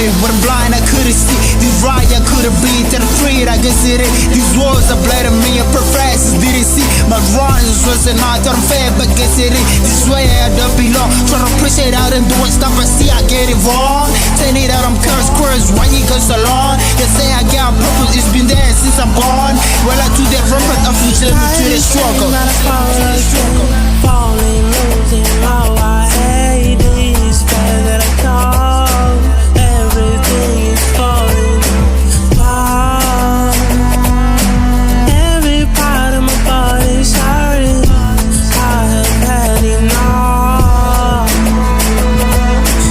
brave, but I'm blind, I couldn't see. This ride I could've been to the freed, I guess it is. These words are blading me, and professors didn't see. My runs wasn't not unfair, but guess it is. This way I don't belong. Try to push it out and do it, stuff I see, I get involved. Tell it out, I'm cursed, why you go so long? They say I got purpose, it's been there since I'm born. Well, I do that rampant, I'm future to the struggle. Falling, losing all I hate. These fear that I call. Everything is falling apart. Every part of my body's hurting. I have had enough.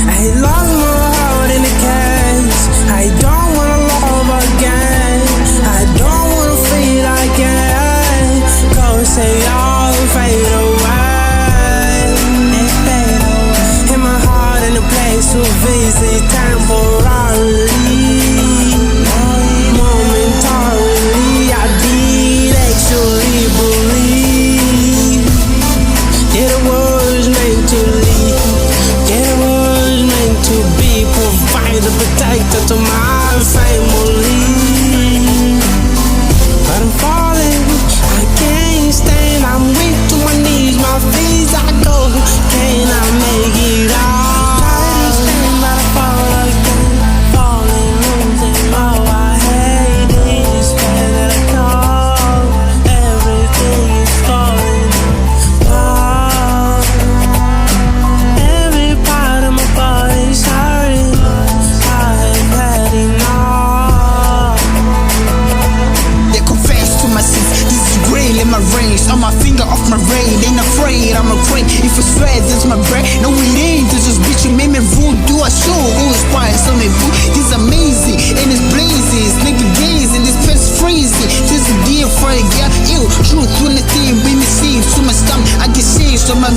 I lost my heart in the cage. I don't wanna love again. I don't wanna feel again. Go say I'll fade away. In my heart in a place to visit temporarily. Momentarily, I did actually believe. Yeah, the words meant to leave. Yeah, the words meant to be. Provider, protector to my family. But I'm falling, I can't stand. I'm weak to my knees, my feet I go. Can I make it out? Try to stand, but I fall again. Falling, losing all I hate. This fear that I call. Everything is falling apart. Every part of my body's hurting. I have had enough. They confess to my sins, this is real in my range. On my finger off my rain, ain't afraid, I'm afraid. If I swear this is my breath, no it ain't. This is bitch, you made me rude. Do I show who is quiet? So me boo, this amazing and it's blazing. Sleepy gazing, this place freezing. This is dear for a girl, ew. Truth when the thing be me saved. To my stomach, I get saved. So my